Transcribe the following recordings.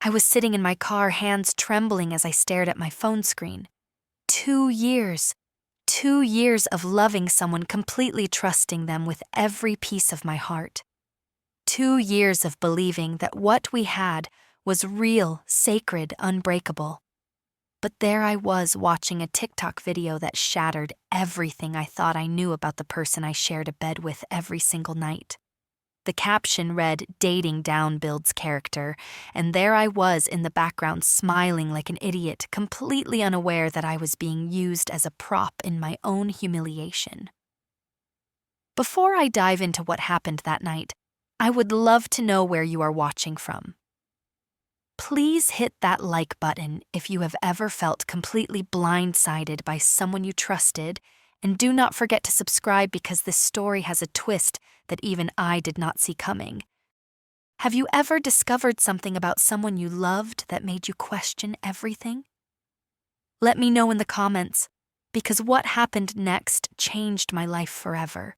I was sitting in my car, hands trembling as I stared at my phone screen. 2 years. 2 years of loving someone, completely trusting them with every piece of my heart. 2 years of believing that what we had was real, sacred, unbreakable. But there I was watching a TikTok video that shattered everything I thought I knew about the person I shared a bed with every single night. The caption read, "Dating down builds character," and there I was in the background smiling like an idiot, completely unaware that I was being used as a prop in my own humiliation. Before I dive into what happened that night, I would love to know where you are watching from. Please hit that like button if you have ever felt completely blindsided by someone you trusted, and do not forget to subscribe because this story has a twist that even I did not see coming. Have you ever discovered something about someone you loved that made you question everything? Let me know in the comments, because what happened next changed my life forever.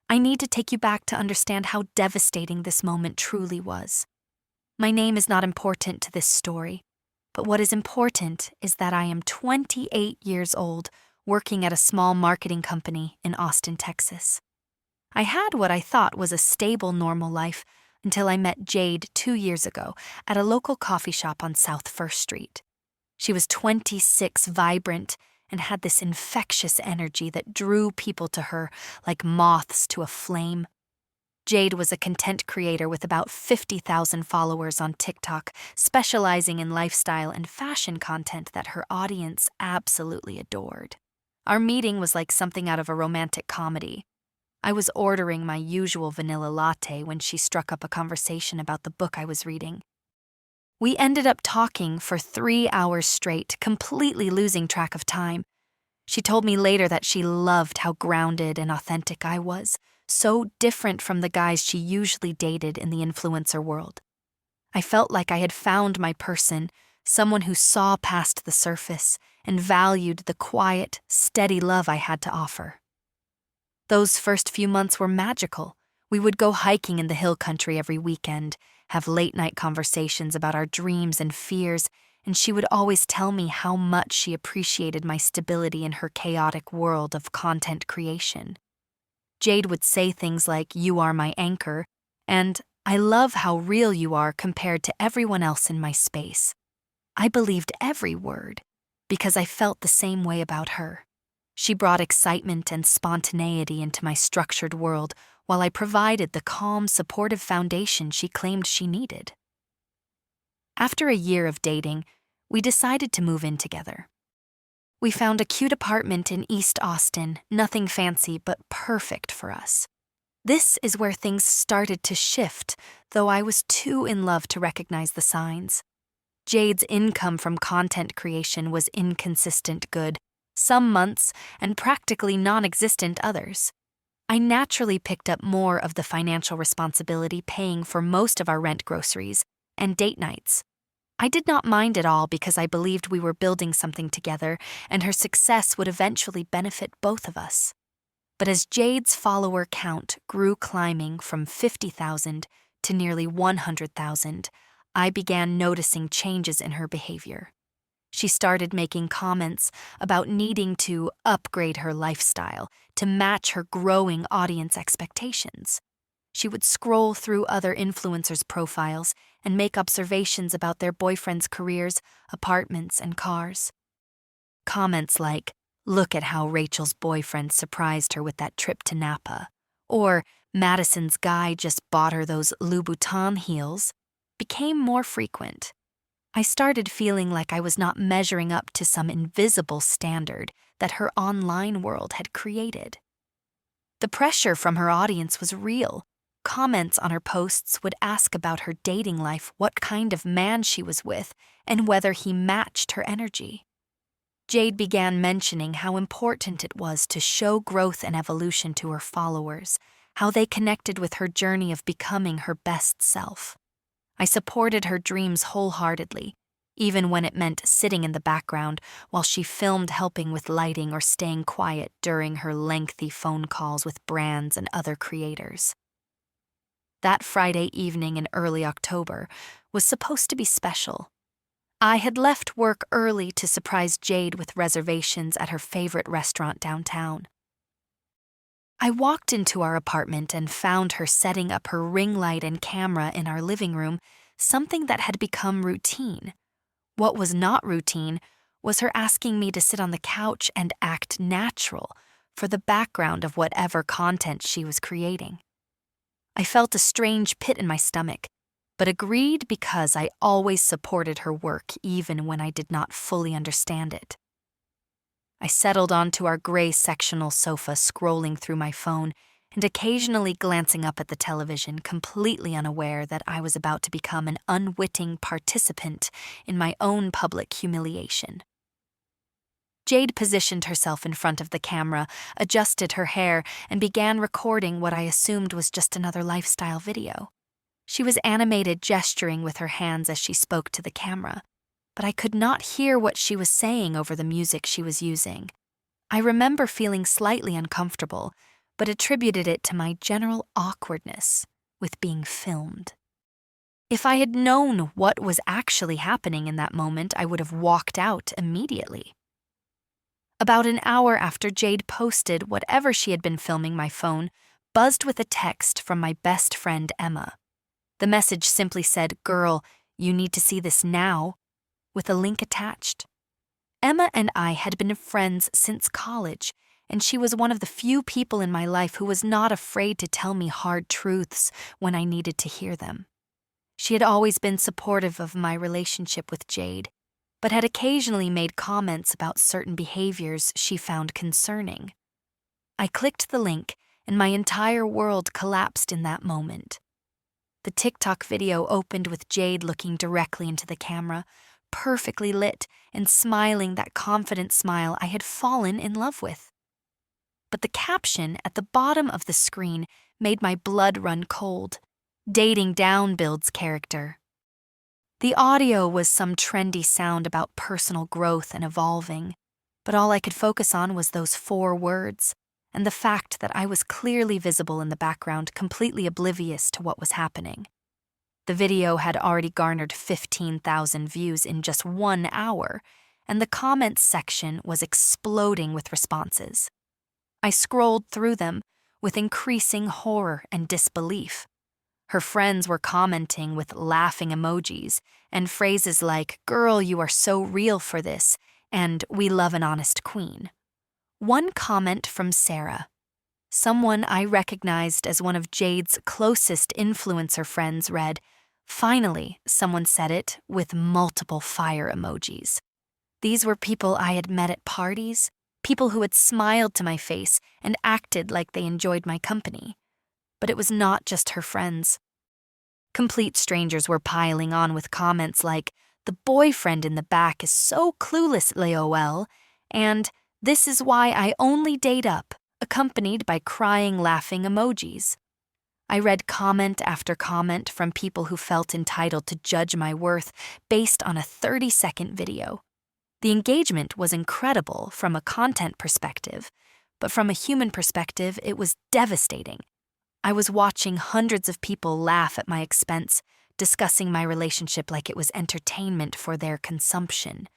I need to take you back to understand how devastating this moment truly was. My name is not important to this story, but what is important is that I am 28 years old, working at a small marketing company in Austin, Texas. I had what I thought was a stable, normal life until I met Jade 2 years ago at a local coffee shop on South First Street. She was 26, vibrant, and had this infectious energy that drew people to her like moths to a flame. Jade was a content creator with about 50,000 followers on TikTok, specializing in lifestyle and fashion content that her audience absolutely adored. Our meeting was like something out of a romantic comedy. I was ordering my usual vanilla latte when she struck up a conversation about the book I was reading. We ended up talking for 3 hours straight, completely losing track of time. She told me later that she loved how grounded and authentic I was, so different from the guys she usually dated in the influencer world. I felt like I had found my person, someone who saw past the surface and valued the quiet, steady love I had to offer. Those first few months were magical. We would go hiking in the hill country every weekend, have late-night conversations about our dreams and fears, and she would always tell me how much she appreciated my stability in her chaotic world of content creation. Jade would say things like, "You are my anchor," and "I love how real you are compared to everyone else in my space." I believed every word, because I felt the same way about her. She brought excitement and spontaneity into my structured world, while I provided the calm, supportive foundation she claimed she needed. After a year of dating, we decided to move in together. We found a cute apartment in East Austin, nothing fancy but perfect for us. This is where things started to shift, though I was too in love to recognize the signs. Jade's income from content creation was inconsistent good, some months, and practically non-existent others. I naturally picked up more of the financial responsibility, paying for most of our rent, groceries, and date nights. I did not mind at all because I believed we were building something together and her success would eventually benefit both of us. But as Jade's follower count grew, climbing from 50,000 to nearly 100,000, I began noticing changes in her behavior. She started making comments about needing to upgrade her lifestyle to match her growing audience expectations. She would scroll through other influencers' profiles and make observations about their boyfriends' careers, apartments, and cars. Comments like, "Look at how Rachel's boyfriend surprised her with that trip to Napa," or "Madison's guy just bought her those Louboutin heels," became more frequent. I started feeling like I was not measuring up to some invisible standard that her online world had created. The pressure from her audience was real. Comments on her posts would ask about her dating life, what kind of man she was with, and whether he matched her energy. Jade began mentioning how important it was to show growth and evolution to her followers, how they connected with her journey of becoming her best self. I supported her dreams wholeheartedly, even when it meant sitting in the background while she filmed, helping with lighting, or staying quiet during her lengthy phone calls with brands and other creators. That Friday evening in early October was supposed to be special. I had left work early to surprise Jade with reservations at her favorite restaurant downtown. I walked into our apartment and found her setting up her ring light and camera in our living room, something that had become routine. What was not routine was her asking me to sit on the couch and act natural for the background of whatever content she was creating. I felt a strange pit in my stomach, but agreed because I always supported her work even when I did not fully understand it. I settled onto our gray sectional sofa, scrolling through my phone and occasionally glancing up at the television, completely unaware that I was about to become an unwitting participant in my own public humiliation. Jade positioned herself in front of the camera, adjusted her hair, and began recording what I assumed was just another lifestyle video. She was animated, gesturing with her hands as she spoke to the camera, but I could not hear what she was saying over the music she was using. I remember feeling slightly uncomfortable, but attributed it to my general awkwardness with being filmed. If I had known what was actually happening in that moment, I would have walked out immediately. About an hour after Jade posted whatever she had been filming, my phone buzzed with a text from my best friend Emma. The message simply said, "Girl, you need to see this now," with a link attached. Emma and I had been friends since college, and she was one of the few people in my life who was not afraid to tell me hard truths when I needed to hear them. She had always been supportive of my relationship with Jade, but had occasionally made comments about certain behaviors she found concerning. I clicked the link, and my entire world collapsed in that moment. The TikTok video opened with Jade looking directly into the camera, perfectly lit and smiling that confident smile I had fallen in love with. But the caption at the bottom of the screen made my blood run cold. "Dating down builds character." The audio was some trendy sound about personal growth and evolving, but all I could focus on was those 4 words, and the fact that I was clearly visible in the background, completely oblivious to what was happening. The video had already garnered 15,000 views in just 1 hour, and the comments section was exploding with responses. I scrolled through them with increasing horror and disbelief. Her friends were commenting with laughing emojis and phrases like, "Girl, you are so real for this," and "We love an honest queen." One comment from Sarah, someone I recognized as one of Jade's closest influencer friends, read, "Finally, someone said it," with multiple fire emojis. These were people I had met at parties, people who had smiled to my face and acted like they enjoyed my company. But it was not just her friends. Complete strangers were piling on with comments like, "The boyfriend in the back is so clueless, LOL," and "This is why I only date up," accompanied by crying, laughing emojis. I read comment after comment from people who felt entitled to judge my worth based on a 30-second video. The engagement was incredible from a content perspective, but from a human perspective, it was devastating. I was watching hundreds of people laugh at my expense, discussing my relationship like it was entertainment for their consumption.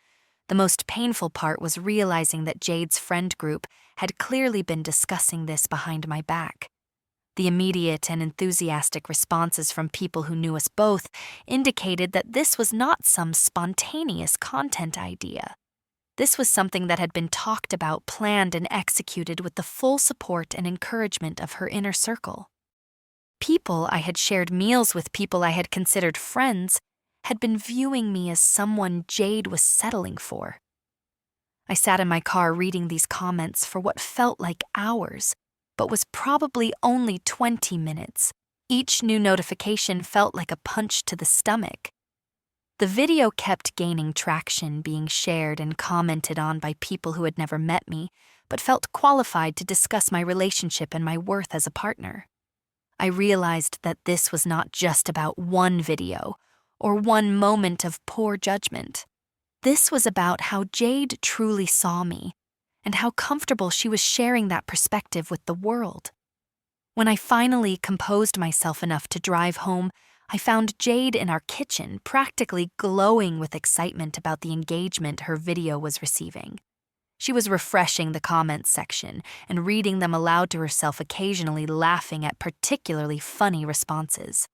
The most painful part was realizing that Jade's friend group had clearly been discussing this behind my back. The immediate and enthusiastic responses from people who knew us both indicated that this was not some spontaneous content idea. This was something that had been talked about, planned, and executed with the full support and encouragement of her inner circle. People I had shared meals with, people I had considered friends, had been viewing me as someone Jade was settling for. I sat in my car reading these comments for what felt like hours, but was probably only 20 minutes. Each new notification felt like a punch to the stomach. The video kept gaining traction, being shared and commented on by people who had never met me, but felt qualified to discuss my relationship and my worth as a partner. I realized that this was not just about one video or one moment of poor judgment. This was about how Jade truly saw me and how comfortable she was sharing that perspective with the world. When I finally composed myself enough to drive home, I found Jade in our kitchen, practically glowing with excitement about the engagement her video was receiving. She was refreshing the comments section and reading them aloud to herself, occasionally laughing at particularly funny responses.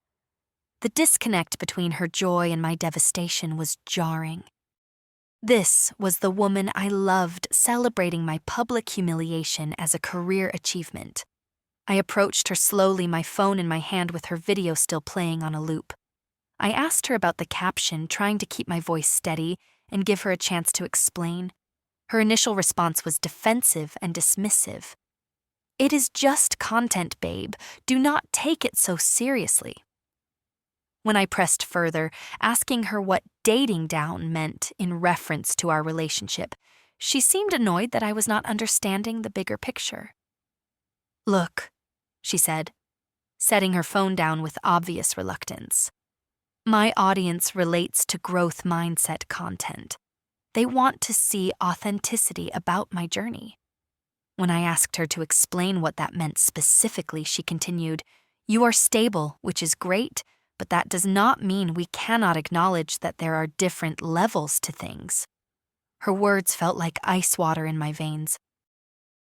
The disconnect between her joy and my devastation was jarring. This was the woman I loved, celebrating my public humiliation as a career achievement. I approached her slowly, my phone in my hand with her video still playing on a loop. I asked her about the caption, trying to keep my voice steady and give her a chance to explain. Her initial response was defensive and dismissive. "It is just content, babe. Do not take it so seriously." When I pressed further, asking her what dating down meant in reference to our relationship, she seemed annoyed that I was not understanding the bigger picture. "Look," she said, setting her phone down with obvious reluctance. "My audience relates to growth mindset content. They want to see authenticity about my journey." When I asked her to explain what that meant specifically, she continued, "You are stable, which is great, but that does not mean we cannot acknowledge that there are different levels to things." Her words felt like ice water in my veins.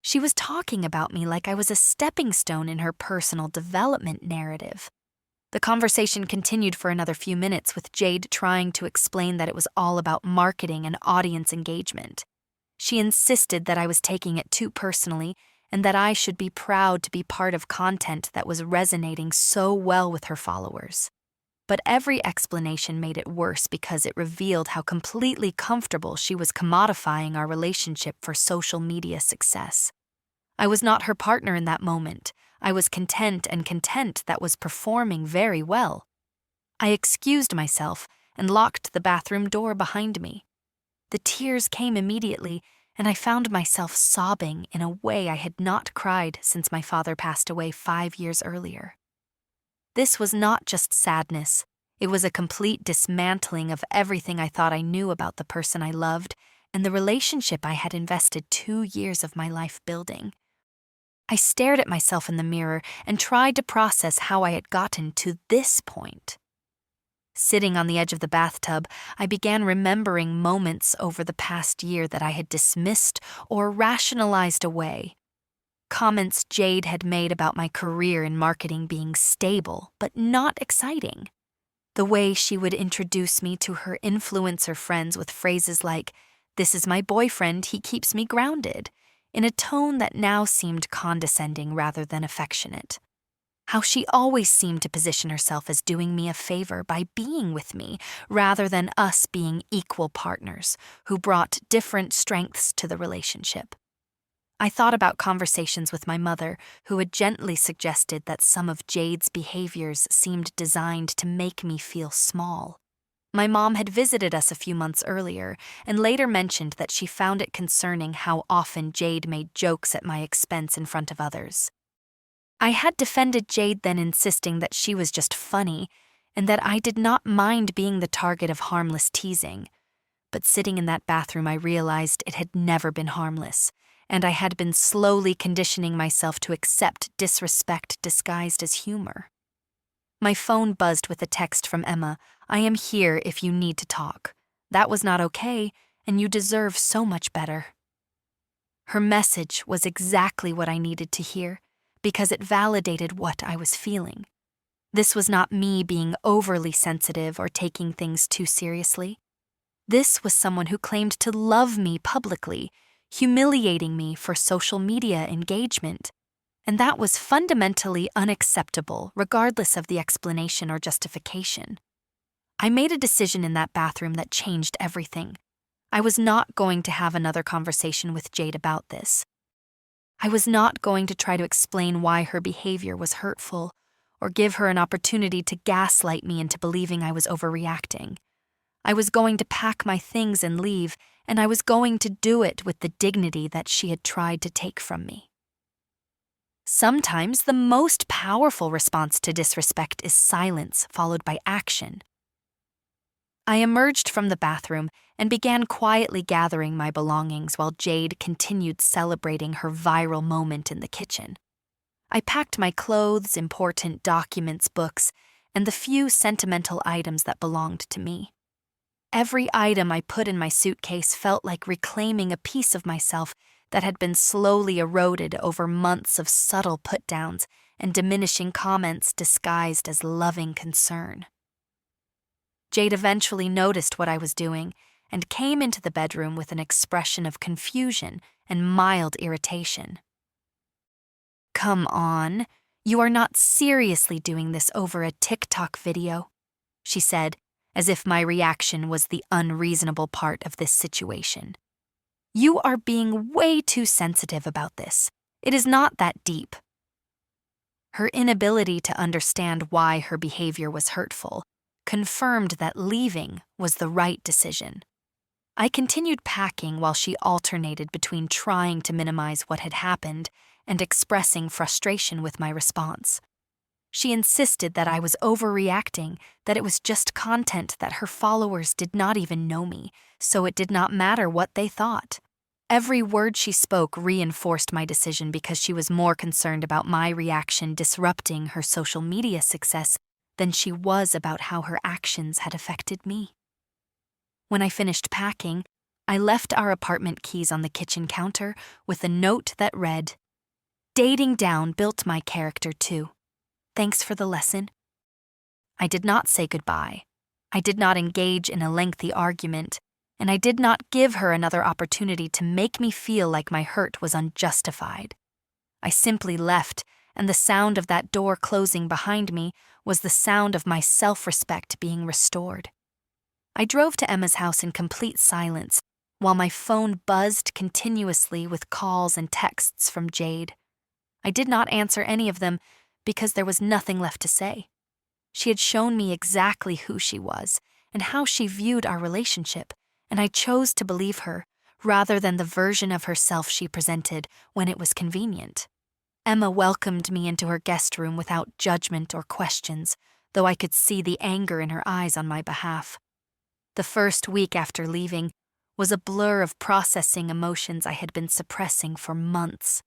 She was talking about me like I was a stepping stone in her personal development narrative. The conversation continued for another few minutes, with Jade trying to explain that it was all about marketing and audience engagement. She insisted that I was taking it too personally and that I should be proud to be part of content that was resonating so well with her followers. But every explanation made it worse because it revealed how completely comfortable she was commodifying our relationship for social media success. I was not her partner in that moment. I was content, and content that was performing very well. I excused myself and locked the bathroom door behind me. The tears came immediately, and I found myself sobbing in a way I had not cried since my father passed away 5 years earlier. This was not just sadness. It was a complete dismantling of everything I thought I knew about the person I loved and the relationship I had invested 2 years of my life building. I stared at myself in the mirror and tried to process how I had gotten to this point. Sitting on the edge of the bathtub, I began remembering moments over the past year that I had dismissed or rationalized away. Comments Jade had made about my career in marketing being stable but not exciting. The way she would introduce me to her influencer friends with phrases like, "This is my boyfriend, he keeps me grounded," in a tone that now seemed condescending rather than affectionate. How she always seemed to position herself as doing me a favor by being with me rather than us being equal partners who brought different strengths to the relationship. I thought about conversations with my mother, who had gently suggested that some of Jade's behaviors seemed designed to make me feel small. My mom had visited us a few months earlier and later mentioned that she found it concerning how often Jade made jokes at my expense in front of others. I had defended Jade then, insisting that she was just funny and that I did not mind being the target of harmless teasing. But sitting in that bathroom, I realized it had never been harmless, and I had been slowly conditioning myself to accept disrespect disguised as humor. My phone buzzed with a text from Emma. "I am here if you need to talk. That was not okay, and you deserve so much better." Her message was exactly what I needed to hear, because it validated what I was feeling. This was not me being overly sensitive or taking things too seriously. This was someone who claimed to love me publicly, humiliating me for social media engagement. And that was fundamentally unacceptable, regardless of the explanation or justification. I made a decision in that bathroom that changed everything. I was not going to have another conversation with Jade about this. I was not going to try to explain why her behavior was hurtful, or give her an opportunity to gaslight me into believing I was overreacting. I was going to pack my things and leave, and I was going to do it with the dignity that she had tried to take from me. Sometimes the most powerful response to disrespect is silence followed by action. I emerged from the bathroom and began quietly gathering my belongings while Jade continued celebrating her viral moment in the kitchen. I packed my clothes, important documents, books, and the few sentimental items that belonged to me. Every item I put in my suitcase felt like reclaiming a piece of myself that had been slowly eroded over months of subtle put-downs and diminishing comments disguised as loving concern. Jade eventually noticed what I was doing and came into the bedroom with an expression of confusion and mild irritation. "Come on, you are not seriously doing this over a TikTok video," she said, as if my reaction was the unreasonable part of this situation. "You are being way too sensitive about this. It is not that deep." Her inability to understand why her behavior was hurtful confirmed that leaving was the right decision. I continued packing while she alternated between trying to minimize what had happened and expressing frustration with my response. She insisted that I was overreacting, that it was just content, that her followers did not even know me, so it did not matter what they thought. Every word she spoke reinforced my decision because she was more concerned about my reaction disrupting her social media success than she was about how her actions had affected me. When I finished packing, I left our apartment keys on the kitchen counter with a note that read, "Dating down built my character too. Thanks for the lesson." I did not say goodbye. I did not engage in a lengthy argument, and I did not give her another opportunity to make me feel like my hurt was unjustified. I simply left, and the sound of that door closing behind me was the sound of my self-respect being restored. I drove to Emma's house in complete silence, while my phone buzzed continuously with calls and texts from Jade. I did not answer any of them because there was nothing left to say. She had shown me exactly who she was and how she viewed our relationship, and I chose to believe her rather than the version of herself she presented when it was convenient. Emma welcomed me into her guest room without judgment or questions, though I could see the anger in her eyes on my behalf. The first week after leaving was a blur of processing emotions I had been suppressing for months.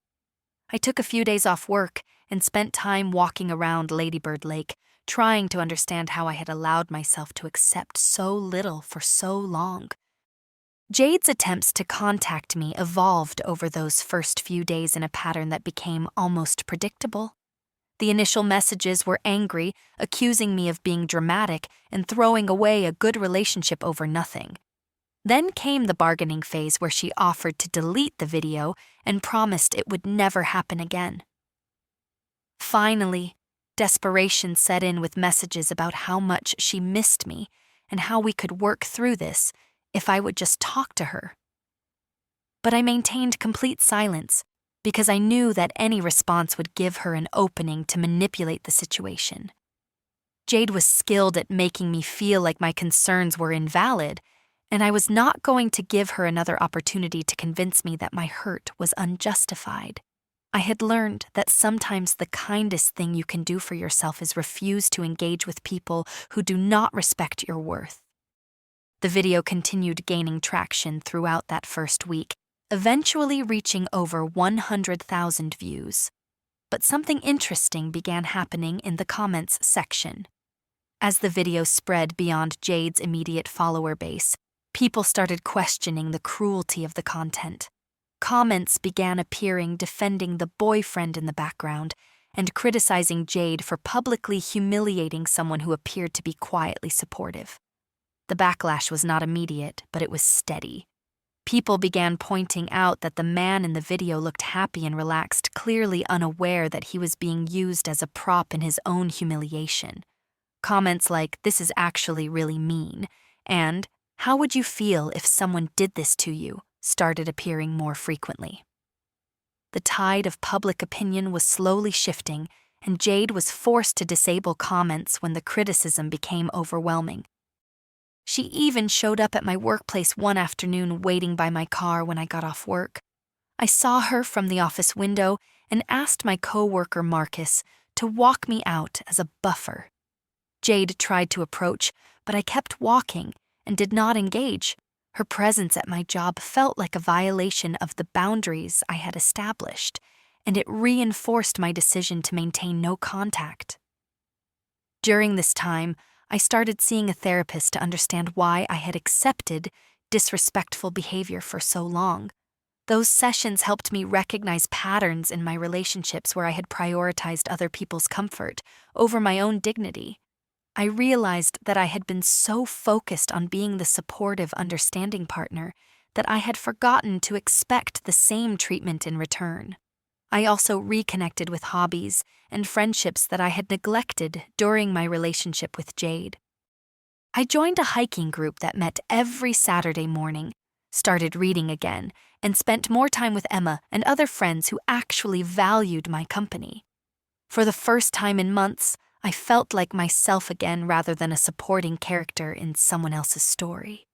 I took a few days off work and spent time walking around Ladybird Lake, trying to understand how I had allowed myself to accept so little for so long. Jade's attempts to contact me evolved over those first few days in a pattern that became almost predictable. The initial messages were angry, accusing me of being dramatic and throwing away a good relationship over nothing. Then came the bargaining phase where she offered to delete the video and promised it would never happen again. Finally, desperation set in with messages about how much she missed me and how we could work through this if I would just talk to her. But I maintained complete silence because I knew that any response would give her an opening to manipulate the situation. Jade was skilled at making me feel like my concerns were invalid, and I was not going to give her another opportunity to convince me that my hurt was unjustified. I had learned that sometimes the kindest thing you can do for yourself is refuse to engage with people who do not respect your worth. The video continued gaining traction throughout that first week, eventually reaching over 100,000 views. But something interesting began happening in the comments section. As the video spread beyond Jade's immediate follower base, people started questioning the cruelty of the content. Comments began appearing defending the boyfriend in the background and criticizing Jade for publicly humiliating someone who appeared to be quietly supportive. The backlash was not immediate, but it was steady. People began pointing out that the man in the video looked happy and relaxed, clearly unaware that he was being used as a prop in his own humiliation. Comments like, "This is actually really mean," and "How would you feel if someone did this to you?" started appearing more frequently. The tide of public opinion was slowly shifting, and Jade was forced to disable comments when the criticism became overwhelming. She even showed up at my workplace one afternoon waiting by my car when I got off work. I saw her from the office window and asked my coworker Marcus to walk me out as a buffer. Jade tried to approach, but I kept walking and did not engage. Her presence at my job felt like a violation of the boundaries I had established, and it reinforced my decision to maintain no contact. During this time, I started seeing a therapist to understand why I had accepted disrespectful behavior for so long. Those sessions helped me recognize patterns in my relationships where I had prioritized other people's comfort over my own dignity. I realized that I had been so focused on being the supportive, understanding partner that I had forgotten to expect the same treatment in return. I also reconnected with hobbies and friendships that I had neglected during my relationship with Jade. I joined a hiking group that met every Saturday morning, started reading again, and spent more time with Emma and other friends who actually valued my company. For the first time in months, I felt like myself again rather than a supporting character in someone else's story.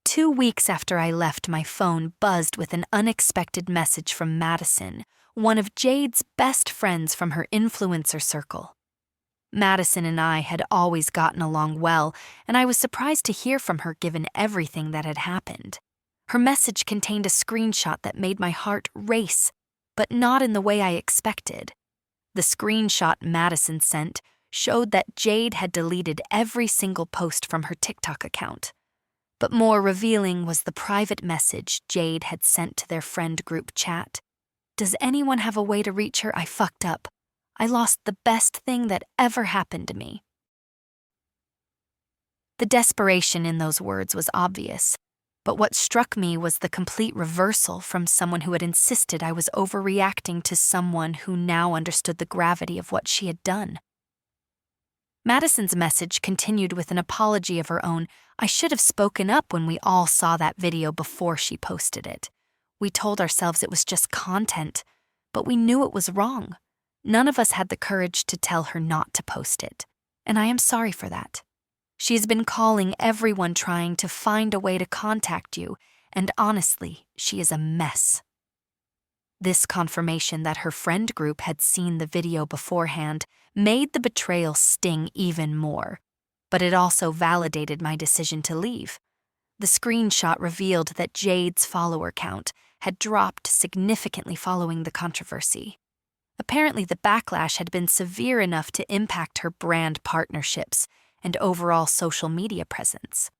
2 weeks after I left, my phone buzzed with an unexpected message from Madison, one of Jade's best friends from her influencer circle. Madison and I had always gotten along well, and I was surprised to hear from her given everything that had happened. Her message contained a screenshot that made my heart race, but not in the way I expected. The screenshot Madison sent showed that Jade had deleted every single post from her TikTok account. But more revealing was the private message Jade had sent to their friend group chat. "Does anyone have a way to reach her? I fucked up. I lost the best thing that ever happened to me." The desperation in those words was obvious, but what struck me was the complete reversal from someone who had insisted I was overreacting to someone who now understood the gravity of what she had done. Madison's message continued with an apology of her own. "I should have spoken up when we all saw that video before she posted it. We told ourselves it was just content, but we knew it was wrong. None of us had the courage to tell her not to post it, and I am sorry for that. She's been calling everyone trying to find a way to contact you, and honestly, she is a mess." This confirmation that her friend group had seen the video beforehand made the betrayal sting even more, but it also validated my decision to leave. The screenshot revealed that Jade's follower count had dropped significantly following the controversy. Apparently, the backlash had been severe enough to impact her brand partnerships and overall social media presence.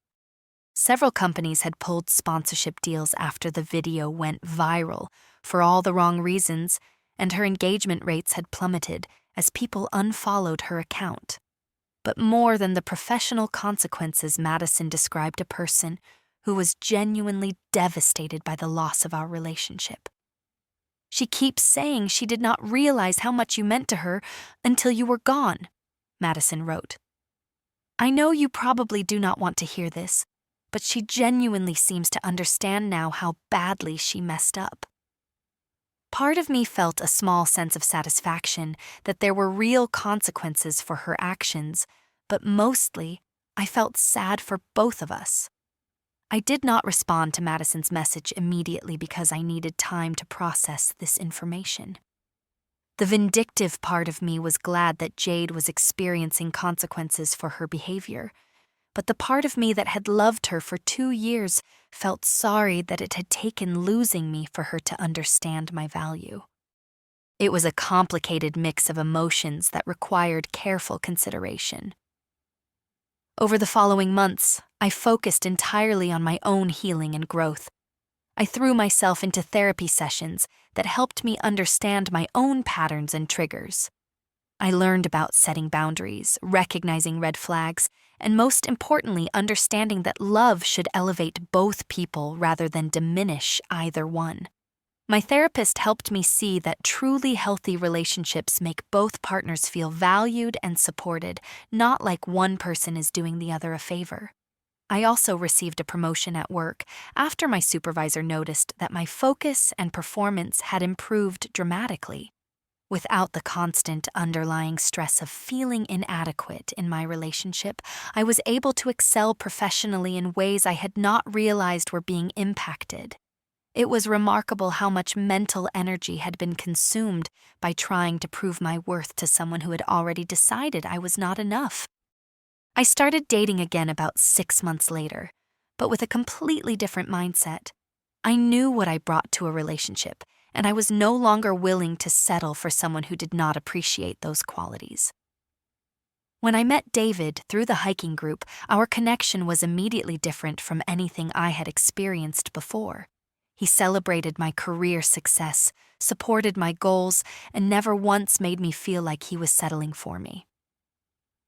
Several companies had pulled sponsorship deals after the video went viral for all the wrong reasons, and her engagement rates had plummeted as people unfollowed her account. But more than the professional consequences, Madison described a person who was genuinely devastated by the loss of our relationship. "She keeps saying she did not realize how much you meant to her until you were gone," Madison wrote. "I know you probably do not want to hear this, but she genuinely seems to understand now how badly she messed up." Part of me felt a small sense of satisfaction that there were real consequences for her actions, but mostly, I felt sad for both of us. I did not respond to Madison's message immediately because I needed time to process this information. The vindictive part of me was glad that Jade was experiencing consequences for her behavior, but the part of me that had loved her for 2 years felt sorry that it had taken losing me for her to understand my value. It was a complicated mix of emotions that required careful consideration. Over the following months, I focused entirely on my own healing and growth. I threw myself into therapy sessions that helped me understand my own patterns and triggers. I learned about setting boundaries, recognizing red flags, and most importantly, understanding that love should elevate both people rather than diminish either one. My therapist helped me see that truly healthy relationships make both partners feel valued and supported, not like one person is doing the other a favor. I also received a promotion at work after my supervisor noticed that my focus and performance had improved dramatically. Without the constant underlying stress of feeling inadequate in my relationship, I was able to excel professionally in ways I had not realized were being impacted. It was remarkable how much mental energy had been consumed by trying to prove my worth to someone who had already decided I was not enough. I started dating again about 6 months later, but with a completely different mindset. I knew what I brought to a relationship, and I was no longer willing to settle for someone who did not appreciate those qualities. When I met David through the hiking group, our connection was immediately different from anything I had experienced before. He celebrated my career success, supported my goals, and never once made me feel like he was settling for me.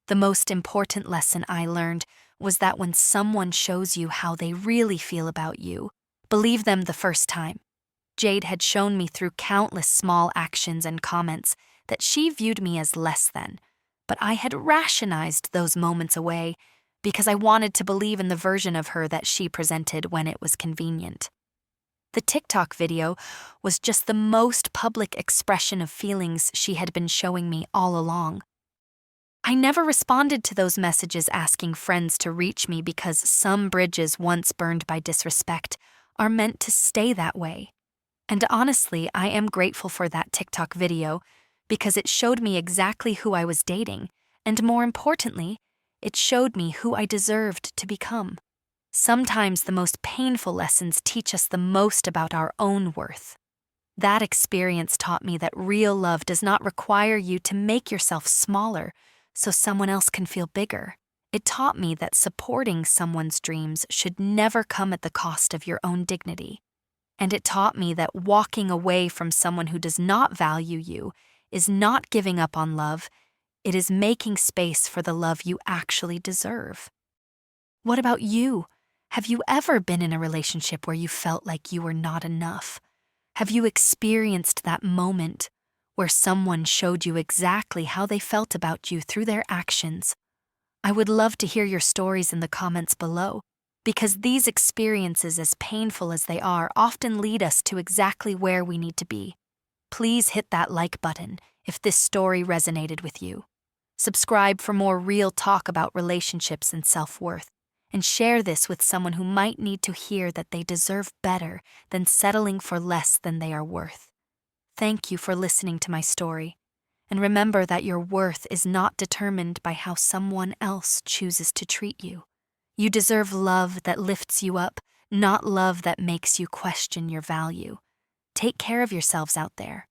The most important lesson I learned was that when someone shows you how they really feel about you, believe them the first time. Jade had shown me through countless small actions and comments that she viewed me as less than, but I had rationalized those moments away because I wanted to believe in the version of her that she presented when it was convenient. The TikTok video was just the most public expression of feelings she had been showing me all along. I never responded to those messages asking friends to reach me because some bridges once burned by disrespect are meant to stay that way. And honestly, I am grateful for that TikTok video because it showed me exactly who I was dating, and more importantly, it showed me who I deserved to become. Sometimes the most painful lessons teach us the most about our own worth. That experience taught me that real love does not require you to make yourself smaller so someone else can feel bigger. It taught me that supporting someone's dreams should never come at the cost of your own dignity. And it taught me that walking away from someone who does not value you is not giving up on love, it is making space for the love you actually deserve. What about you? Have you ever been in a relationship where you felt like you were not enough? Have you experienced that moment where someone showed you exactly how they felt about you through their actions? I would love to hear your stories in the comments below, because these experiences, as painful as they are, often lead us to exactly where we need to be. Please hit that like button if this story resonated with you. Subscribe for more real talk about relationships and self-worth, and share this with someone who might need to hear that they deserve better than settling for less than they are worth. Thank you for listening to my story, and remember that your worth is not determined by how someone else chooses to treat you. You deserve love that lifts you up, not love that makes you question your value. Take care of yourselves out there.